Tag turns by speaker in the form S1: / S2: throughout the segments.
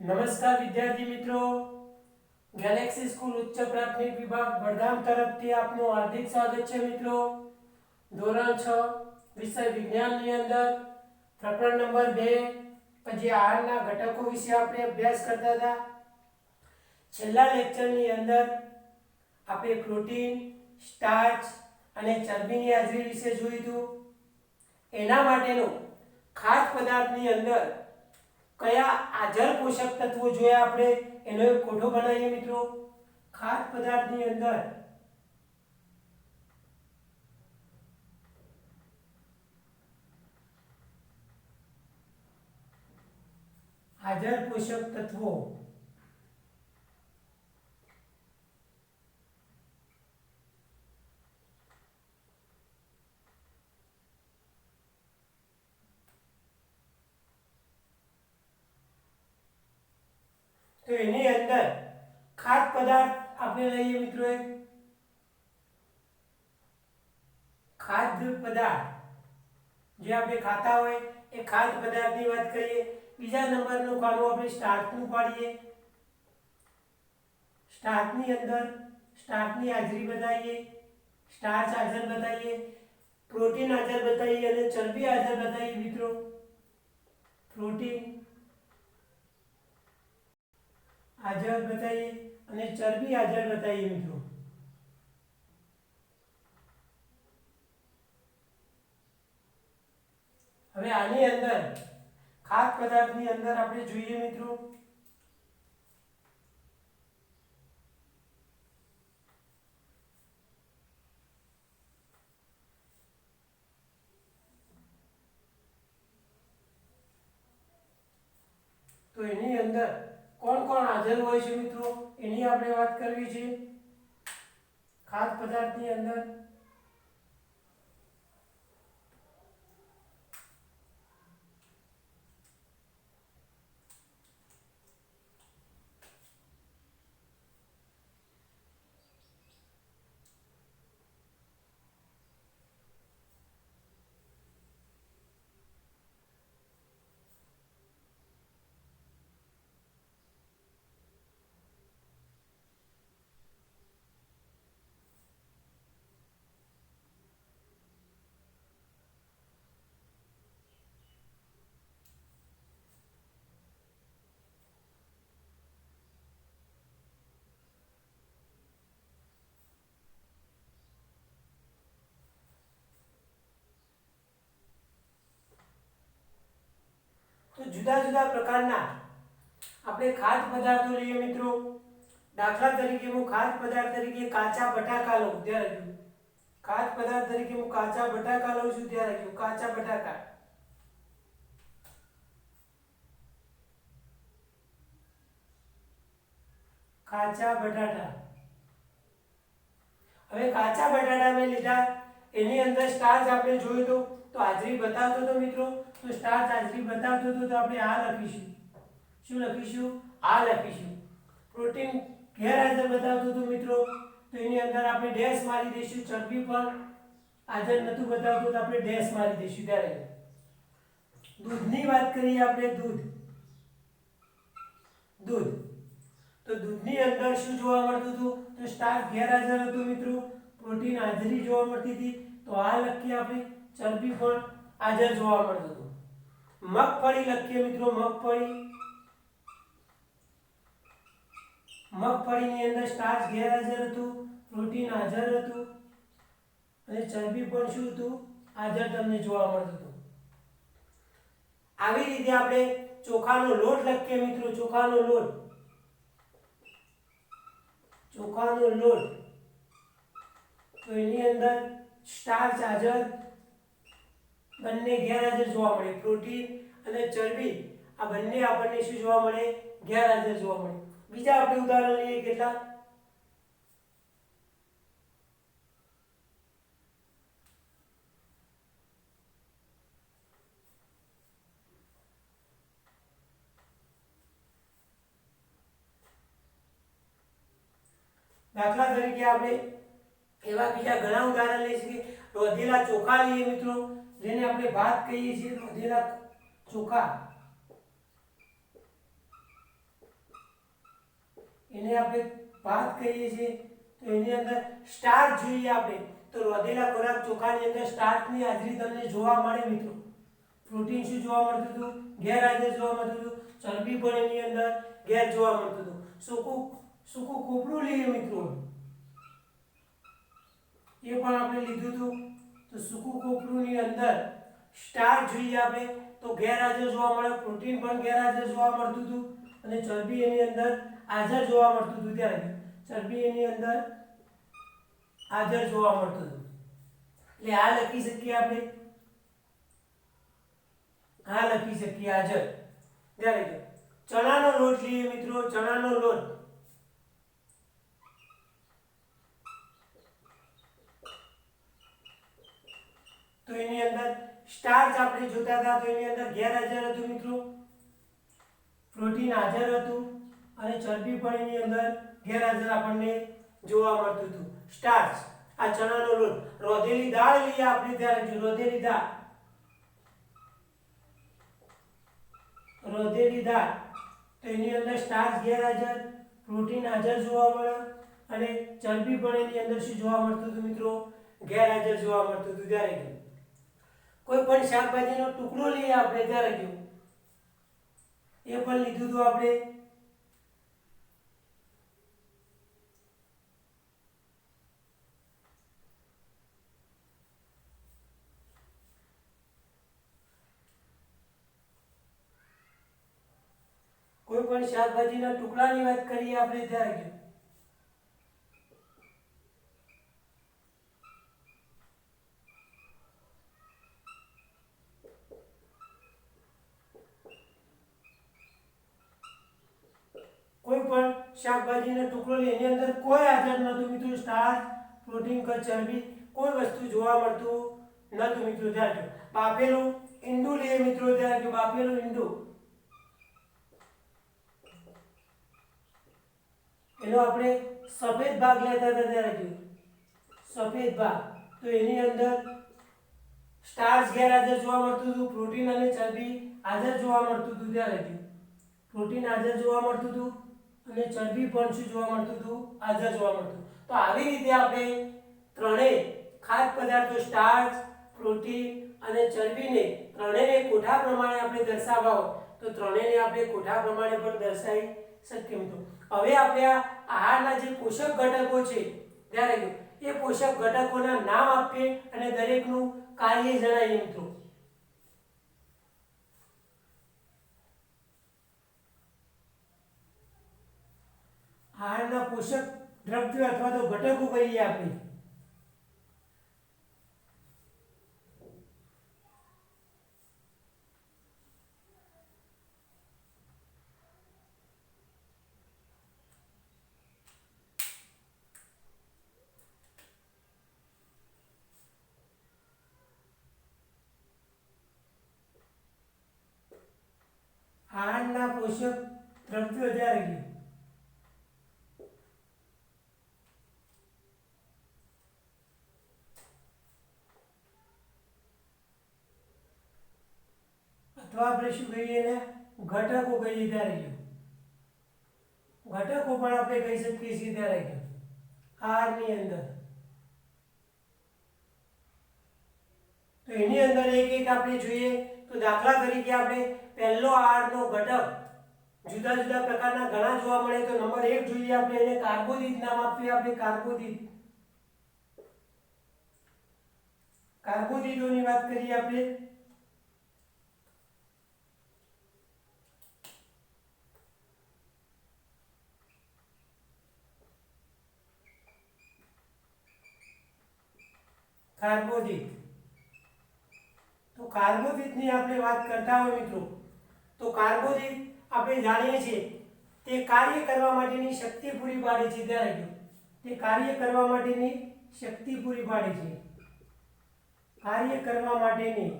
S1: નમસ્કાર વિદ્યાર્થી મિત્રો, ગેલેક્સી સ્કૂલ ઉચ્ચ પ્રાથમિક વિભાગ વડગામ તરફથી આપનું હાર્દિક સ્વાગત છે મિત્રો। ધોરણ 6 વિષય વિજ્ઞાનની અંદર પ્રકરણ નંબર 2 પછી આહારના ઘટકો વિશે આપણે અભ્યાસ કરતા હતા। છેલ્લા લેક્ચરની અંદર આપણે પ્રોટીન, સ્ટાર્ચ અને ચરબીની હાજરી વિશે જોયું હતું। એના માટેનું ખાદ્ય પદાર્થની અંદર કયા હાજર પોષક તત્વો જોયા આપણે એનો એક કોઠો બનાવીએ મિત્રો। ખાદ્ય પદાર્થની અંદર હાજર પોષક તત્વો तो એની અંદર ખાદ્ય પદાર્થ આપણે લઈએ મિત્રો એક ખાદ્ય પદાર્થ જે આપણે ખાતા હોય એ ખાદ્ય પદાર્થની વાત કરીએ। બીજા નંબરનું ખાનું આપણે સ્ટાર્ચનું પાડીએ। સ્ટાર્ચની અંદર સ્ટાર્ચની હાજરી બતાવીએ, સ્ટાર્ચ હાજર બતાવીએ, પ્રોટીન હાજર બતાવીએ અને ચરબી હાજર બતાવીએ મિત્રો। પ્રોટીન हाजर बताइए અને ચરબી હાજર बताइए મિત્રો। હવે આની અંદર ખાદ્ય પદાર્થની અંદર આપણે જોઈએ મિત્રો તો એની અંદર कौन कौन हाजर हो मित्रों एनी आपणे बात करवी छे। खाद्य पदार्थनी अंदर तो जुदा जुदा प्रकारना આપણે ખાદ્ય પદાર્થો લઈએ મિત્રો। દાખલા તરીકે હું ખાદ્ય પદાર્થ તરીકે કાચા બટાકા લઉં, ધ્યાન રાખજો। ખાદ્ય પદાર્થ તરીકે હું કાચા બટાકા લઉં છું, ધ્યાન રાખજો। કાચા બટાકા, કાચા બટાટા। હવે કાચા બટાટા મેં લીધા, એની અંદર સ્ટાર્ચ આપણે જોયું તો હાજરી બતાવતો તો મિત્રો, તો સ્ટાર્ચ હાજરી બતાવતો તો આપણે આ લખીશું। શું લખીશું? આ લખીશું। પ્રોટીન ગેરહાજર બતાવતો તો મિત્રો, તો એની અંદર આપણે ડેશ મારી દઈશું। ચરબી પણ હાજર નતું બતાવતો તો આપણે ડેશ મારી દઈશું। ત્યારે દૂધની વાત કરીએ આપણે, દૂધ તો દૂધની અંદર શું જોવા મળતું હતું? તો સ્ટાર્ચ ગેરહાજર હતું મિત્રો, પ્રોટીન હાજરી જોવા મળતી હતી, તો આ લખીએ આપણે। ચરબી પણ હાજર જોવા મળતું હતું। મગફળી લખીએ મિત્રો, મગફળીની અંદર સ્ટાર્ચ ગેરહાજર હતું, પ્રોટીન હાજર હતું અને ચરબી પણ શું હતું? હાજર તમને જોવા મળતું હતું। આવી રીતે આપણે ચોખાનો લોટ લખીએ મિત્રો, ચોખાનો લોટ તો એની અંદર સ્ટાર્ચ હાજર, બંને ગેરહાજર જોવા મળે। પ્રોટીન અને ચરબી આ બંને આપણને શું જોવા મળે? ગેરહાજર જોવા મળે। બીજા આપણે ઉદાહરણ લઈએ કેટલા। દાખલા તરીકે આપણે એવા બીજા ઘણા ઉદાહરણ લઈ શકીએ। રોધેલા ચોખા લઈએ મિત્રો, જેને આપણે ભાત કહીએ છીએ, રોધેલા ચોખા। એને આપણે ભાત કહીએ છીએ. તો એની અંદર સ્ટાર્ચ જોઈએ આપણે તો રોધેલા ખોરાક ચોખાની અંદર સ્ટાર્ચની હાજરી તમને જોવા મળે મિત્રો. પ્રોટીન શું જોવા મળતું હતું? ગેરહાજર જોવા મળતું હતું. ચરબી પણ એની અંદર ગેર જોવા મળતું હતું. સૂકું કોપરું લઈએ મિત્રો, એ પણ આપણે લીધું હતું. તો સૂકું કોપરુંની અંદર સ્ટાર્ચ જોઈએ આપણે તો ગેરહાજર જોવા મળે, પ્રોટીન પણ ગેરહાજર જોવા મળતું હતું અને ચરબી એની અંદર હાજર જોવા મળતું હતું. ત્યારે ચરબી એની અંદર હાજર જોવા મળતું હતું. એટલે આ લખી શકીએ આપણે, આ લખી શકીએ હાજર. ત્યારે ચણાનો લોટ લઈએ મિત્રો, ચણાનો લોટ તો એની અંદર સ્ટાર્ચ આપણે જોતા હતા તો એની અંદર ગેરહાજર હતું મિત્રો, પ્રોટીન હાજર હતું અને ચરબી પણ એની અંદર ગેરહાજર આપણને જોવા મળતું હતું. સ્ટાર્ચ આ ચણાનો લોટ. રોધેલી દાળ લઈએ આપણે, ત્યારે રોધેલી દાળ, રોધેલી દાળ તો એની અંદર સ્ટાર્ચ ગેરહાજર, પ્રોટીન હાજર જોવા મળે અને ચરબી પણ એની અંદર શું જોવા મળતું હતું મિત્રો? ગેરહાજર જોવા મળતું હતું. ત્યારે કોઈ પણ શાકભાજીનો ટુકડો લઈએ આપણે, ત્યારે એ પણ લીધું હતું આપણે. કોઈ પણ શાકભાજીના ટુકડાની વાત કરીએ આપણે, ત્યારે કોઈ પણ શાકભાજીનો ટુકડો એની અંદર કોઈ હાજર નહોતું મિત્રો. સ્ટાર્ચ, પ્રોટીન કે ચરબી કોઈ વસ્તુ જોવા મળતું નહોતું મિત્રો. ત્યારે બાફેલું ઈંડું લઈએ મિત્રો, ત્યારે બાફેલું ઈંડું એનો આપણે સફેદ ભાગ લેતા હતા. ત્યારે સફેદ ભાગ તો એની અંદર સ્ટાર્ચ ગેરહાજર જોવા મળતું હતું, પ્રોટીન અને ચરબી હાજર જોવા મળતું હતું. ત્યારે પ્રોટીન હાજર જોવા મળતું હતું અને ચરબી પણ શું જોવા મળતું હતું? હાજર જોવા મળતું. તો આવી રીતે આપણે ત્રણેય ખાદ્ય પદાર્થો સ્ટાર્ચ, પ્રોટીન અને ચરબીને ત્રણેયને કોઠા પ્રમાણે આપણે દર્શાવવા હોય તો ત્રણેયને આપણે કોઠા પ્રમાણે પણ દર્શાવી શકીએ મિત્રો. હવે આપણે આ આહારના જે પોષક ઘટકો છે, ત્યારે એ પોષક ઘટકોના નામ આપીએ અને દરેકનું કાર્ય જણાવીએ મિત્રો. આહારના પોષક દ્રવ્યો અથવા તો ઘટકો કહીએ આપણે. આહારના પોષક દ્રવ્યો જ્યારે અથવા આપણે શું કહીએ ને ઘટકો કહીએ. ત્યારે ઘટકો પણ આપણે કહી શકીએ છીએ. ત્યારે આહારની અંદર તો એની અંદર એક એક આપણે જોઈએ તો દાખલા તરીકે આપણે પહેલો આહારનો ઘટક જુદા જુદા પ્રકારના ઘણા જોવા મળે તો નંબર 1 જોઈએ આપણે, એને કાર્બોદિત નામ આપીએ આપણે. કાર્બોદિતોની વાત કરીએ આપણે. કાર્બોદિત તો કાર્બોદિતની આપણે વાત કરતા હોય મિત્રો તો કાર્બોદિત આપણે જાણીએ છીએ તે કાર્ય કરવા માટેની શક્તિ પૂરી પાડે છે. ત્યારે તે કાર્ય કરવા માટેની શક્તિ પૂરી પાડે છે. કાર્ય કરવા માટેની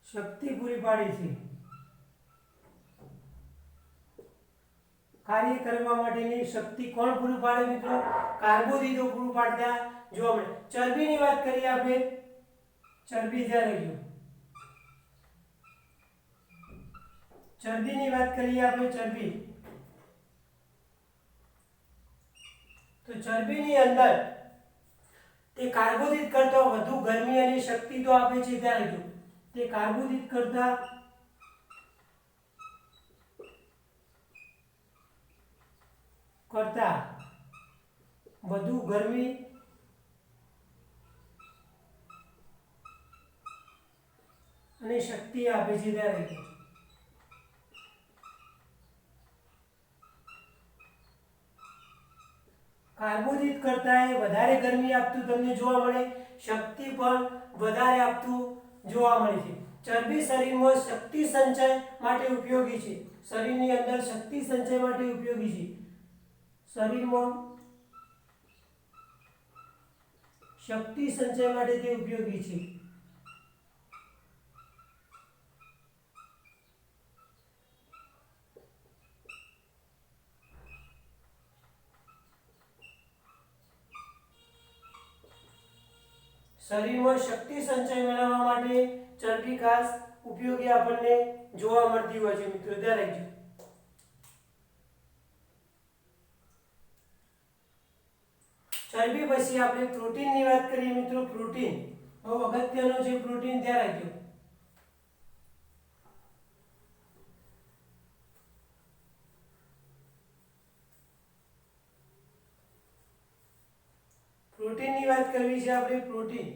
S1: શક્તિ પૂરી પાડે છે. કાર્ય કરવા માટેની શક્તિ કોણ પૂરું પાડે મિત્રો? કાર્બોદિતો પૂરું પાડતા જોવા મળે. ચરબીની વાત કરીએ આપણે. ચરબી ધ્યાન રાખજો. ચરબીની વાત કરીએ આપણે. ચરબી તો ચરબીની અંદર તે કાર્બોદિત કરતા વધુ ગરમી અને શક્તિ તો આપે છે. ધ્યાન રાખજો, તે કાર્બોદિત કરતા વધુ ગરમી અને શક્તિ આપે છે. ધ્યાન રાખજો. કાર્બોદિત કરતા એ વધારે ગરમી આપતું તમને જોવા મળે, શક્તિ પણ વધારે આપતું જોવા મળે છે. ચરબી શરીરમાં શક્તિ સંચય માટે ઉપયોગી છે. શરીરની અંદર શક્તિ સંચય માટે ઉપયોગી છે. શરીરમાં શક્તિ સંચય માટે તે ઉપયોગી છે. શરીરમાં શક્તિ સંચય મેળવવા માટે ચરબી ખાસ ઉપયોગી આપણને જોવા મળતી હોય છે. મિત્રો ધ્યાન રાખજો. ચરબી પછી આપણે પ્રોટીનની વાત કરીએ. મિત્રો પ્રોટીન બહુ અગત્યનું છે. પ્રોટીન ધ્યાન રાખજો. પ્રોટીનની વાત કરવી છે આપણે. પ્રોટીન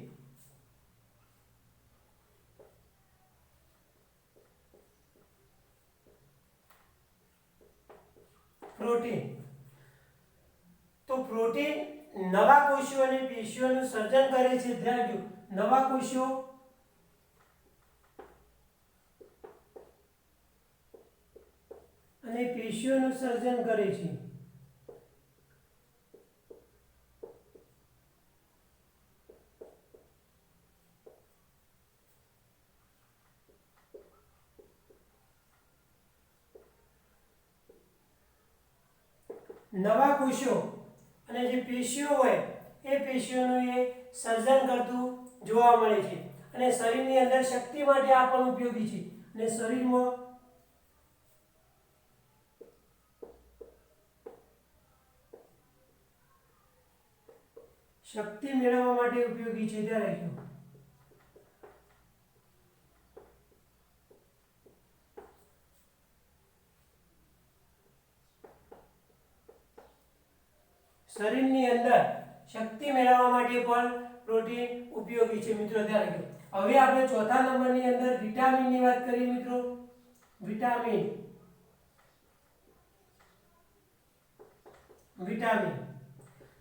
S1: તો પ્રોટીન નવા કોષો અને પેશીઓનું સર્જન કરે છે. ધ્યાન રાખજો, નવા કોષો અને પેશીઓનું સર્જન કરે છે. નવા કોષો અને જે પેશીઓ હોય એ પેશીઓનું એ સર્જન કરતું જોવા મળે છે. અને શરીરની અંદર શક્તિ માટે આ પણ ઉપયોગી છે. અને શરીરમાં શક્તિ મેળવવા માટે ઉપયોગી છે. ધ્યાન રાખજો. શરીરની અંદર શક્તિ મેળવવા માટે પણ પ્રોટીન ઉપયોગી છે. મિત્રો ધ્યાન રાખજો. હવે આપણે ચોથા નંબરની અંદર વિટામિનની વાત કરીએ. મિત્રો વિટામિન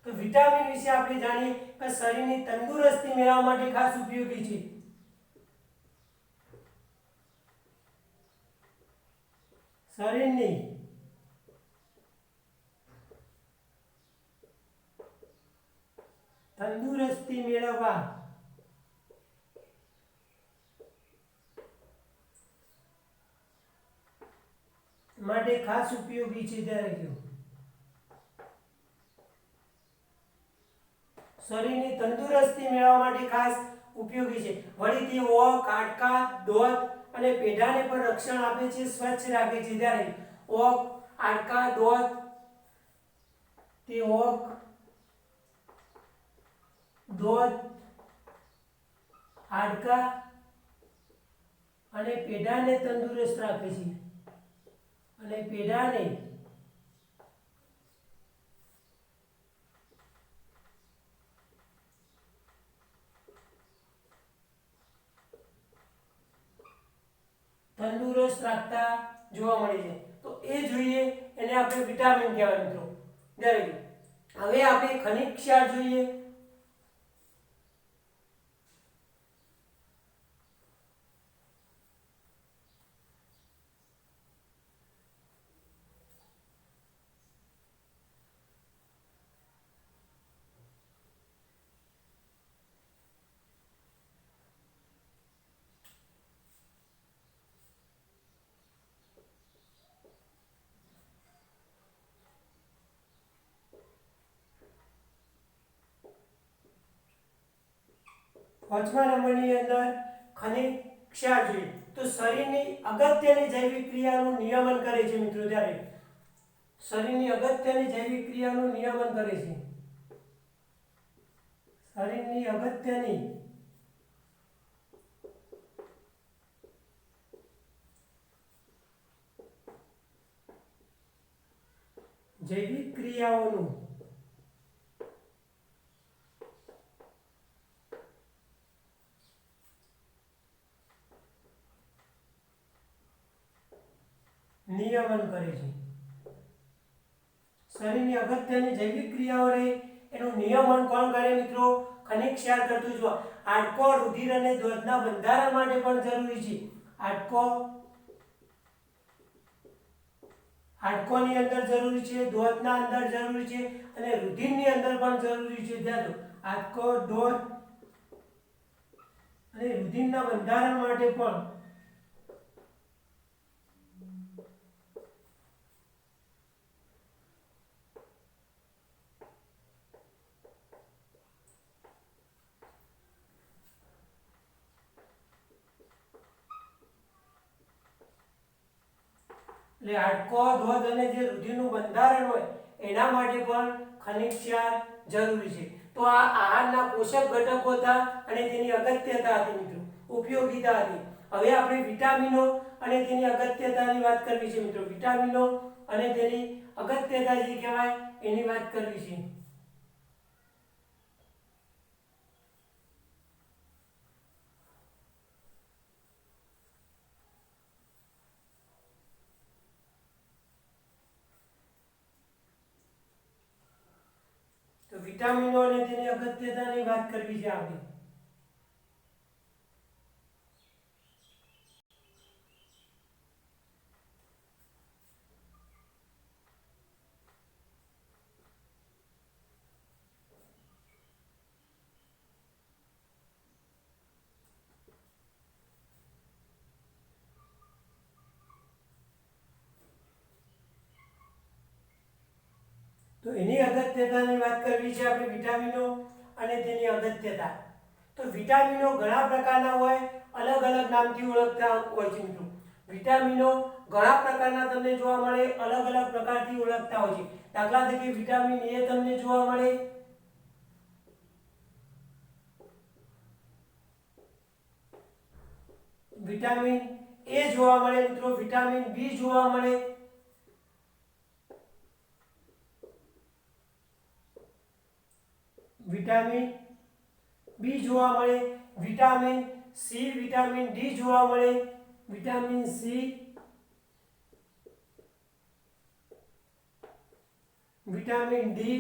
S1: તો વિટામિન વિશે આપણે જાણીએ કે શરીરની તંદુરસ્તી મેળવવા માટે ખાસ ઉપયોગી છે. શરીરની તંદુરસ્તી મેળવવા માટે ખાસ ઉપયોગી છે. ધ્યાન રાખજો. શરીરની તંદુરસ્તી મેળવવા માટે ખાસ ઉપયોગી છે. વળી તે ઓક, હાડકા, દોત અને પેઢાને પણ રક્ષણ આપે છે, સ્વચ્છ રાખે છે. ત્યારે ઓક, હાડકા, દોત, તે ઓક, દોત, હાડકા અને પેઢાને તંદુરસ્ત રાખે છે. અને પેઢાને તંદુરસ્ત રાખતા જોવા મળે છે. તો એ જોઈએ એને આપણે વિટામિન કહેવાય. મિત્રો દરેક હવે આપણે ખનિજ ક્ષાર જોઈએ. પાંચમા નંબરની અંદર ખનિજ ક્ષાર જોઈએ તો શરીરની અગત્યની જૈવિક ક્રિયાનું નિયમન કરે છે મિત્રો. ત્યારે શરીરની અગત્યની જૈવિક ક્રિયાનું નિયમન કરે છે. શરીરની અગત્યની જૈવિક ક્રિયાઓનું નિયમન કરે છે. શરીરની અગત્યની જૈવિક ક્રિયાઓ રહે એનું નિયમન કોણ કરે મિત્રો? ખનિજ ક્ષાર કરતું જો. હાડકો, રુધિર અને દૂધના બંધારણ માટે પણ જરૂરી છે. હાડકોની અંદર જરૂરી છે, દૂધના અંદર જરૂરી છે અને રુધિરની અંદર પણ જરૂરી છે. ધ્યાન દો, હાડકો, દૂધ અને રુધિરના બંધારણ માટે પણ એટલે હાડકો, દૂધ અને જે રુધિરનું બંધારણ હોય એના માટે પણ ખનિજ ક્ષાર જરૂરી છે. તો આ આહારના પોષક ઘટકો હતા અને તેની અગત્યતા હતી મિત્રો, ઉપયોગિતા હતી. હવે આપણે વિટામિનો અને તેની અગત્યતાની વાત કરવી છે મિત્રો. વિટામિનો અને તેની અગત્યતા જે કહેવાય એની વાત કરવી છે. તો વિટામિનો અને તેની અગત્યતાની વાત કરવી છે આપણે. તો એની અગત્યતાની વાત કરવી છે આપણે, વિટામિનો અને તેની અગત્યતા. તો વિટામિનો ઘણા પ્રકારના હોય, અલગ અલગ નામથી ઓળખતા હોય છે મિત્રો. વિટામિનો ઘણા પ્રકારના તમને જોવા મળે, અલગ અલગ પ્રકારથી ઓળખતા હોય છે. દાખલા તરીકે વિટામિન એ તમને જોવા મળે, વિટામિન એ જોવા મળે મિત્રો, વિટામિન બી જોવા મળે, વિટામિન બી જોવા મળે, વિટામિન સી, વિટામિન ડી જોવા મળે, વિટામિન સી, વિટામિન ડી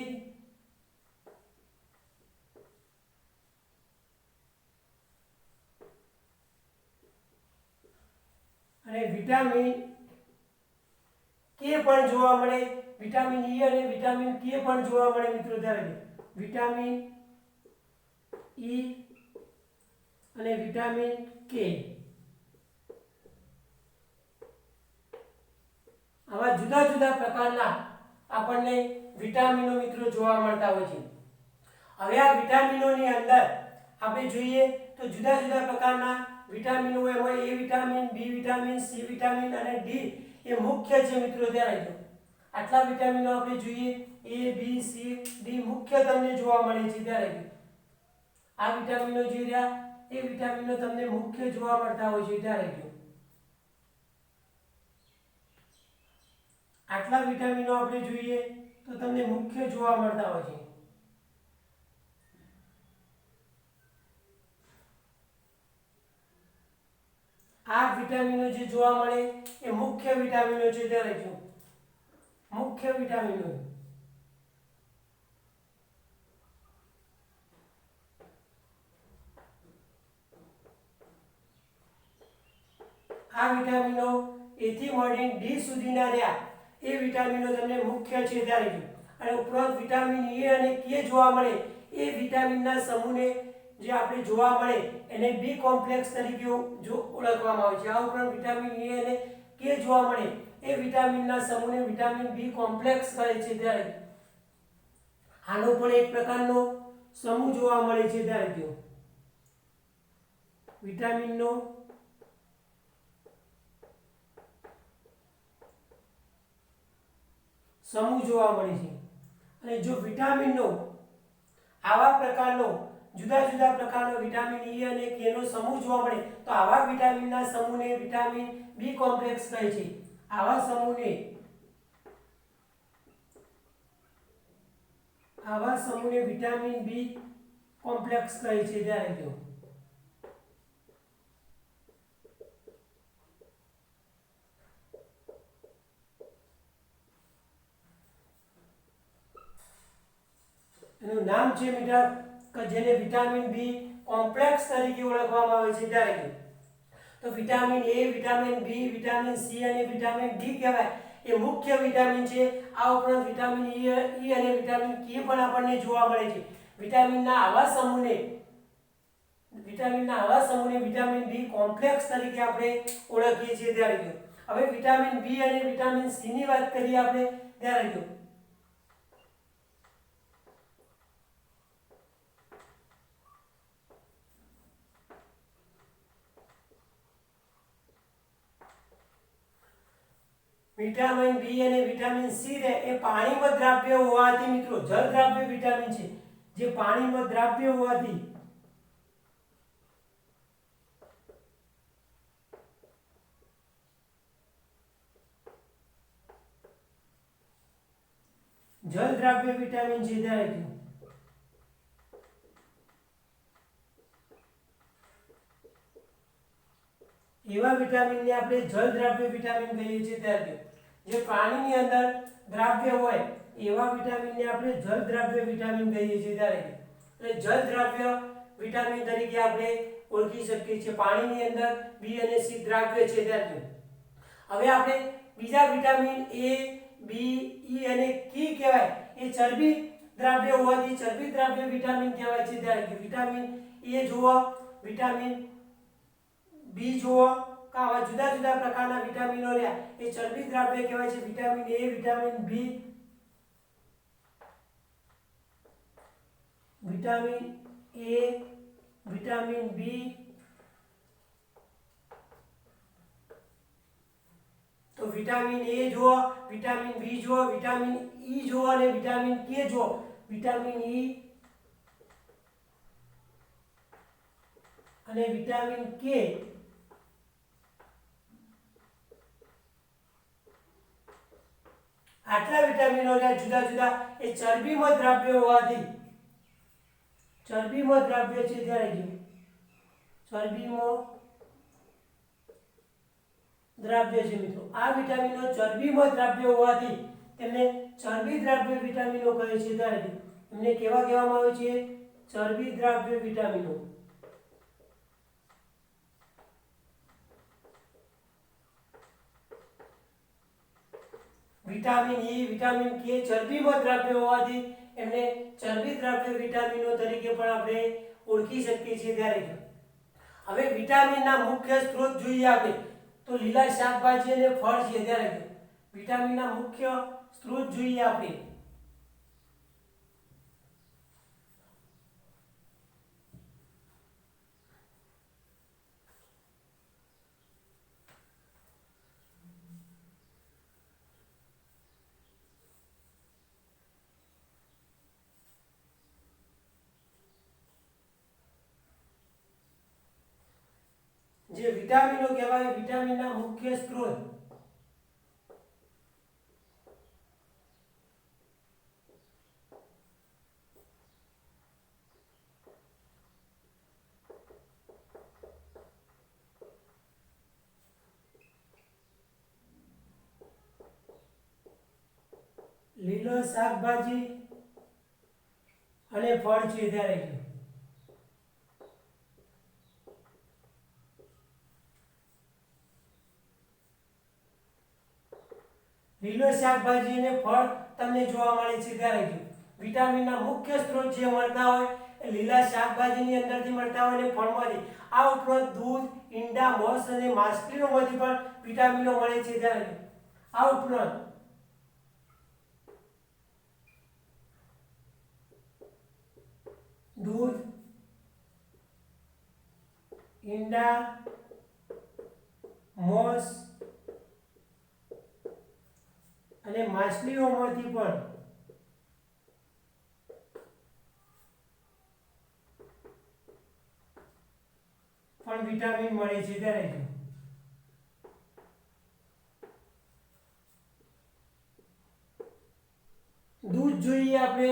S1: અને વિટામિન કે પણ જોવા મળે. વિટામિન ઈ અને વિટામિન કે પણ જોવા મળે મિત્રો. ત્યારે વિટામિન ઈ અને વિટામિન કે આવા જુદા જુદા પ્રકારના આપણને વિટામિનો મિત્રો જોવા મળતા હોય છે. હવે આ વિટામિનોની અંદર આપણે જોઈએ તો જુદા જુદા પ્રકારના વિટામિનો હોય. એમાં A vitamin, B vitamin, C vitamin અને ડી એ મુખ્ય છે મિત્રો. ત્યારે આટલા વિટામિનો આપણે જોઈએ, એ બી સી ડી મુખ્ય તમને જોવા મળે છે. ત્યારે આ વિટામિનો જે રહ્યા એ વિટામિનો તમને મુખ્ય જોવા મળતા હોય છે. ત્યારે આટલા વિટામિનો આપણે જોઈએ તો તમને મુખ્ય જોવા મળતા હોય છે. આ વિટામિનો જે જોવા મળે એ મુખ્ય વિટામિનો છે. ત્યારે મુખ્ય વિટામિનો આ વિટામિનો એ થી મળીને ડી સુધીના રહ્યા એ વિટામિનો તમને મુખ્ય છે. ત્યારે અને ઉપરાંત વિટામિન એ અને કે જોવા મળે એ વિટામિનના સમૂહને જે આપણે જોવા મળે એને બી કોમ્પ્લેક્સ તરીકે જો ઓળખવામાં આવે છે. આ ઉપરાંત વિટામિન એ અને કે જોવા મળે એ વિટામિનના સમૂહને વિટામિન બી કોમ્પ્લેક્સ કહે છે. ત્યારે આનો પણ એક પ્રકારનો સમૂહ જોવા મળે છે. ત્યારે વિટામિનનો સમૂહ જોવા મળે છે અને જો વિટામિનનો આવા પ્રકારનો જુદા જુદા પ્રકારનો વિટામિન ઈ અને કે નો સમૂહ જોવા મળે તો આવા વિટામિનના સમૂહને વિટામિન બી કોમ્પ્લેક્સ કહે છે. આવા સમૂહને વિટામિન બી કોમ્પ્લેક્સ કહે છે. ત્યારે જો એનું નામ છે મિત્ર કે જેને વિટામિન બી કોમ્પ્લેક્સ તરીકે ઓળખવામાં આવે છે. ત્યારે તો vitamin A, vitamin B, vitamin C અને વિટામિન ડી કહેવાય એ મુખ્ય વિટામિન છે. આ ઉપરાંત વિટામિન ઈ અને વિટામિન કે પણ આપણને જોવા મળે છે. વિટામિનના આવા સમૂહને વિટામિન બી કોમ્પ્લેક્સ તરીકે આપણે ઓળખીએ છીએ. ત્યારે હવે વિટામિન બી અને વિટામિન સી ની વાત કરીએ આપણે. ત્યારે વિટામિન બી અને વિટામિન સી રે એ પાણીમાં દ્રાવ્ય હોવાથી મિત્રો જળ દ્રાવ્ય વિટામિન છે. જે પાણીમાં દ્રાવ્ય હોવાથી જળ દ્રાવ્ય વિટામિન છે. ત્યારે એવા વિટામિનને આપણે જળ દ્રાવ્ય વિટામિન કહીએ છીએ. ત્યારે જે પાણીની અંદર દ્રાવ્ય હોય એવા વિટામિનને આપણે જળ દ્રાવ્ય વિટામિન કહીએ છીએ. ત્યારે એટલે જળ દ્રાવ્ય વિટામિન તરીકે આપણે ઓળખી શકીએ છીએ. પાણીની અંદર બી અને સી દ્રાવ્ય છે. ત્યારે હવે આપણે બીજા વિટામિન એ, બી, ઈ અને કે કહેવાય એ ચરબી દ્રાવ્ય હોવાથી ચરબી દ્રાવ્ય વિટામિન કહેવાય છે. ત્યારે વિટામિન એ જુઓ, વિટામિન બી જુઓ, આવા જુદા જુદા પ્રકારના વિટામિનો રહ્યા એ ચરબી દ્રાવ્ય કહેવાય છે. Vitamin A, vitamin B, vitamin B, તો વિટામિન એ જુઓ, વિટામિન બી જુઓ, વિટામિન ઈ જુઓ અને વિટામિન કે જુઓ. વિટામિન ઈ અને વિટામિન કે આટલા વિટામિનો જુદા જુદા એ ચરબીમાં દ્રાવ્ય હોવાથી ચરબીમાં દ્રાવ્ય છે. ત્યારે ચરબીમાં દ્રાવ્ય છે. મિત્રો આ વિટામિનો ચરબીમાં દ્રાવ્ય હોવાથી તેમને ચરબી દ્રાવ્ય વિટામિનો કહે છે. ત્યારે એમને કેવા કહેવામાં આવે છે? ચરબી દ્રાવ્ય વિટામિનો. વિટામિન ઈ, વિટામિન કે ચરબીમાં દ્રાવ્ય હોવાથી એમને ચરબી દ્રાવ્ય વિટામિનો તરીકે પણ આપણે ઓળખી શકીએ છીએ. ત્યારે હવે વિટામિનના મુખ્ય સ્ત્રોત જોઈએ આપણે તો લીલા શાકભાજી અને ફળ છે. ત્યારે વિટામિનના મુખ્ય સ્ત્રોત જોઈએ આપણે જે વિટામિનો કહેવાય વિટામિનના મુખ્ય સ્ત્રોત લીલો શાકભાજી અને ફળ છે. ત્યારે લીલો શાકભાજી અને ફળ તમને જોવા મળે છે. ત્યારે વિટામિનના મુખ્ય સ્ત્રોત જે મળતા હોય એ લીલા શાકભાજીની અંદરથી મળતા હોય અને ફળમાંથી. આ ઉપરાંત દૂધ, ઈંડા, માંસ અને માછલીઓમાંથી પણ વિટામિનો મળે છે. ત્યારે આ ઉપરાંત દૂધ, ઈંડા, મોસ અને માછલીઓમાંથી પણ વિટામિન મળે છે. ત્યારે દૂધ જોઈએ આપણે,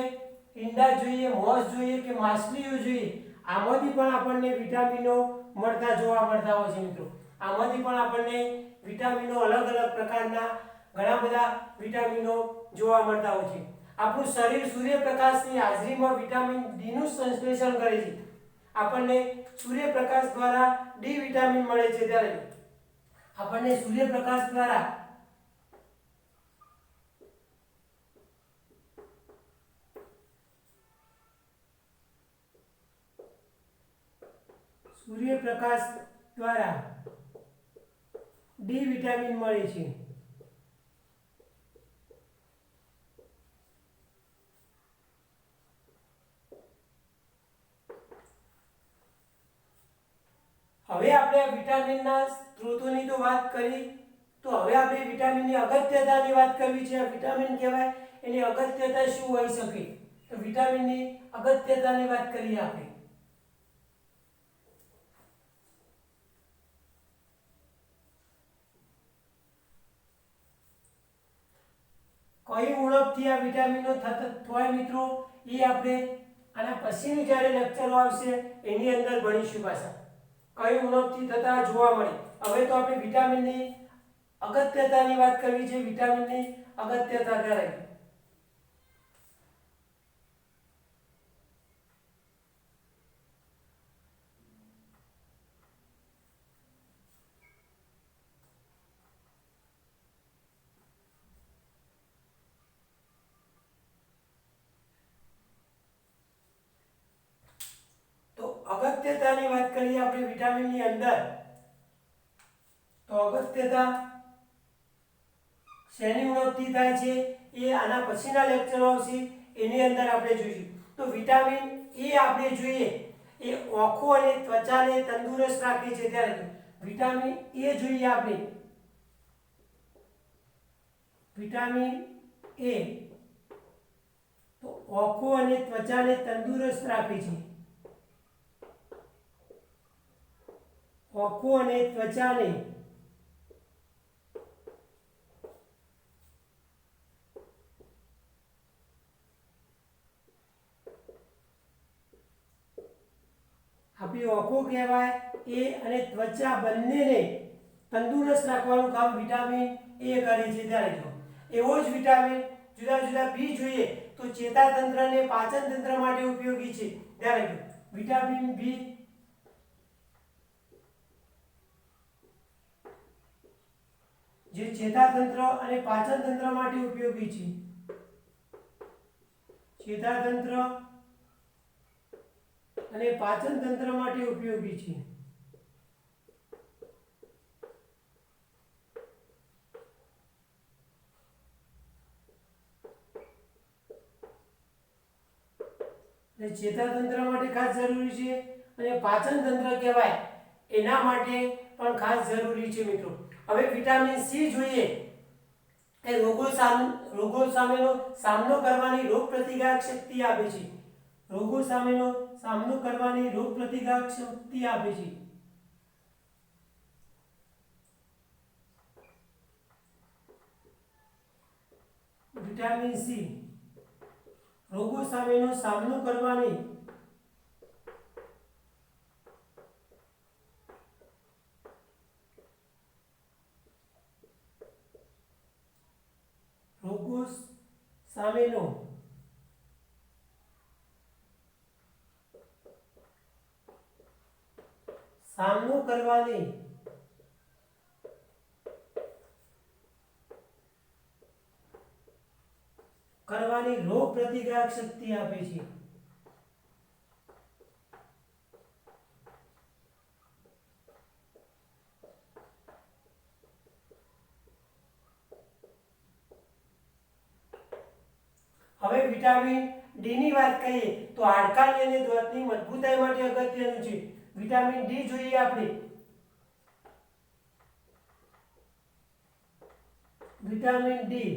S1: ઈંડા જોઈએ, મોસ જોઈએ કે માછલીઓ જોઈએ, આમાંથી પણ આપણને વિટામિનો જોવા મળતા હોય છે મિત્રો. આમાંથી પણ આપણને વિટામિનો અલગ અલગ પ્રકારના ઘણા બધા વિટામિનો જોવા મળતા હોય છે. આપણું શરીર સૂર્યપ્રકાશની હાજરીમાં વિટામિન ડી નું સંશ્લેષણ કરે છે. આપણને સૂર્યપ્રકાશ દ્વારા ડી વિટામિન મળે છે. ત્યારે આપણને સૂર્યપ્રકાશ દ્વારા ડી વિટામિન મળે છે. હવે આપણે વિટામિનના સ્ત્રોતોની તો વાત કરી, તો હવે આપણે વિટામિનની અગત્યતાની વાત કરવી છે. વિટામિન કહેવાય, એની અગત્યતા શું હોઈ શકે? તો વિટામિનની અગત્યતાની વાત કરીએ આપણે. કઈ ઉણપથી આ વિટામિનો થાય મિત્રો, એ આપણે આના પછીનું જ્યારે લેક્ચરો આવશે એની અંદર ભણીશું. પાછા કઈ ઉણપથી થતા જોવા મળે. હવે તો આપણે વિટામિનની અગત્યતાની વાત કરવી છે. વિટામિનની અગત્યતા કરાય. અગત્યતાની વાત કરીએ આપણે વિટામિનની અંદર, તો અગત્યતા શેની ઉણપથી થાય છે એ આના પછીના લેક્ચર આવશે એની અંદર આપણે જોઈશું. તો વિટામિન એ આપણે જોઈએ એ આંખો અને ત્વચાને તંદુરસ્ત રાખે છે. ત્યારે વિટામિન એ જોઈએ આપણે. વિટામિન એ તો આંખો અને ત્વચાને તંદુરસ્ત રાખે છે. આંખો અને ત્વચાને આપણી આંખો કહેવાય એ અને ત્વચા બંનેને તંદુરસ્ત રાખવાનું કામ વિટામિન એ કરે છે. ત્યારે જો એવો જ વિટામિન જુદા જુદા બી જોઈએ તો ચેતાતંત્ર અને પાચન તંત્ર માટે ઉપયોગી છે. ત્યારે જો વિટામિન બી જે ચેતાતંત્ર અને પાચન તંત્ર માટે ઉપયોગી છે. ચેતાતંત્ર અને પાચન તંત્ર માટે ઉપયોગી છે. ચેતાતંત્ર માટે ખાસ જરૂરી છે અને પાચન તંત્ર કહેવાય એના માટે પણ ખાસ જરૂરી છે મિત્રો. હવે વિટામિન સી જોઈએ એ રોગો સામેનો સામનો કરવાની રોગ પ્રતિકારક શક્તિ આપે છે. રોગો સામેનો સામનો કરવાની રોગ પ્રતિકારક શક્તિ આપે છે. વિટામિન સી રોગો સામેનો સામનો કરવાની સામનો કરવાની રોગ પ્રતિકારક શક્તિ આપે છે. હવે વિટામિન ડી ની વાત કરીએ તો હાડકાની અને દાંતની મજબૂતાઈ માટે અગત્યનું છે. વિટામિન ડી જોઈએ આપણે, વિટામિન ડી,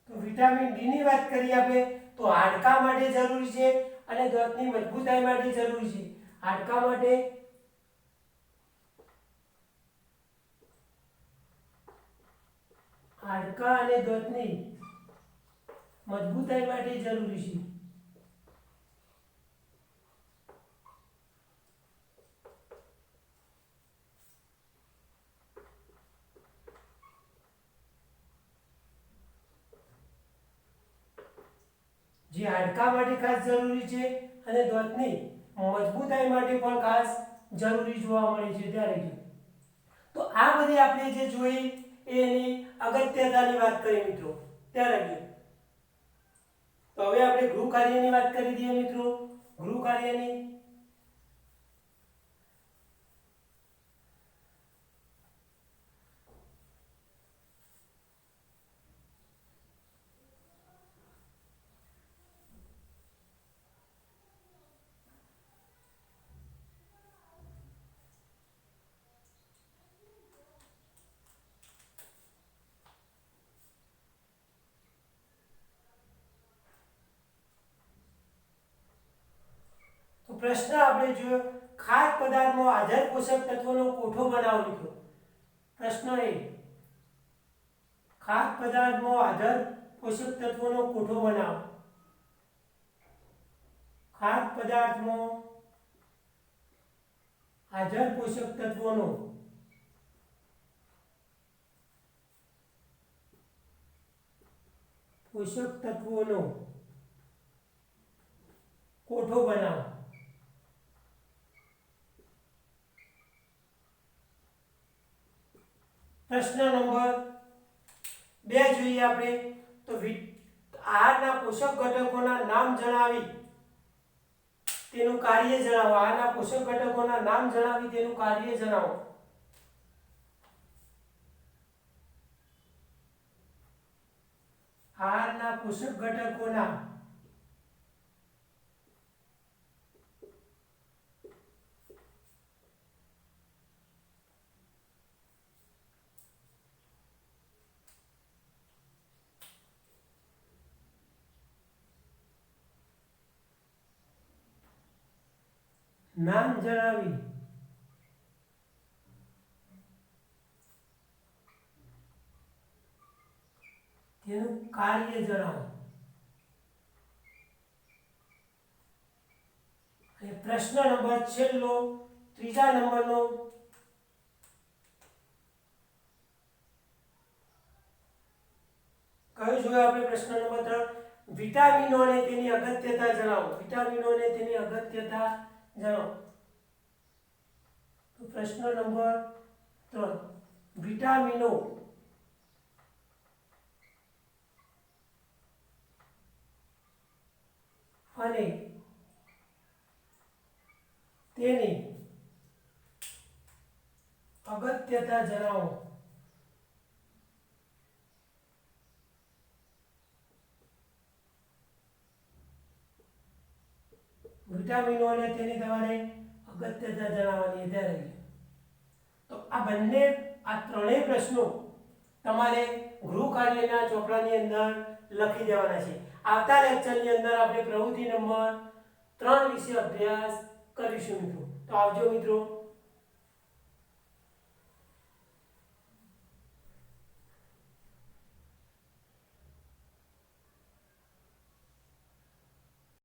S1: તો વિટામિન ડી ની વાત કરીએ આપણે તો હાડકા માટે જરૂરી છે અને દાંતની મજબૂતાઈ માટે જરૂરી છે. હાડકા માટે હાડકા અને દાંતની મજબૂતાઈ માટે જરૂરી છે. જે હાડકા માટે ખાસ જરૂરી છે અને દાંતની મજબૂતાઈ માટે પણ ખાસ જરૂરી જોવા મળે છે. ત્યારે તો આ બધી આપણે જે જોઈ એની અગત્યતાની વાત કરી મિત્રો. ત્યારે તો હવે આપણે ગૃહ કાર્યની વાત કરી દઈએ મિત્રો. ગૃહ કાર્યની પ્રશ્ન આપણે જોયો, ખાદ્ય પદાર્થમાં હાજર પોષક તત્વોનો કોઠો બનાવો મિત્રો. પ્રશ્ન એ ખાદ્ય પદાર્થમાં હાજર પોષક તત્વોનો કોઠો બનાવો. ખાદ્ય પદાર્થમાં હાજર પોષક તત્વોનો કોઠો બનાવો. પ્રશ્ન નંબર 2 જોઈએ આપણે તો આહારના પોષક ઘટકોના નામ જણાવી તેનું કાર્ય જણાવો. આહારના પોષક ઘટકોના નામ જણાવી તેનું કાર્ય જણાવો. આહારના પોષક ઘટકોના નામ જણાવી તેનું કાર્ય જણાવો. અને પ્રશ્ન નંબર છેલ્લો 3જા નંબરનો કયો જોયો આપણે? પ્રશ્ન નંબર 3 વિટામિનો અને તેની અગત્યતા જણાવો. વિટામિનો અને તેની અગત્યતા જણાવો. તો પ્રશ્ન નંબર 3 વિટામિનો અને તેની અગત્યતા જણાવો. વિટામિનો અને તેની તમારે અગત્યતા જણાવવાની છે. તો આ ત્રણેય પ્રશ્નો તમારે ગૃહ કાર્યના ચોપડાની અંદર લખી દેવાના છે. આવતા લેક્ચરની અંદર આપણે પ્રવૃત્તિ નંબર 3 વિશે અભ્યાસ કરીશું મિત્રો. તો આવજો મિત્રો.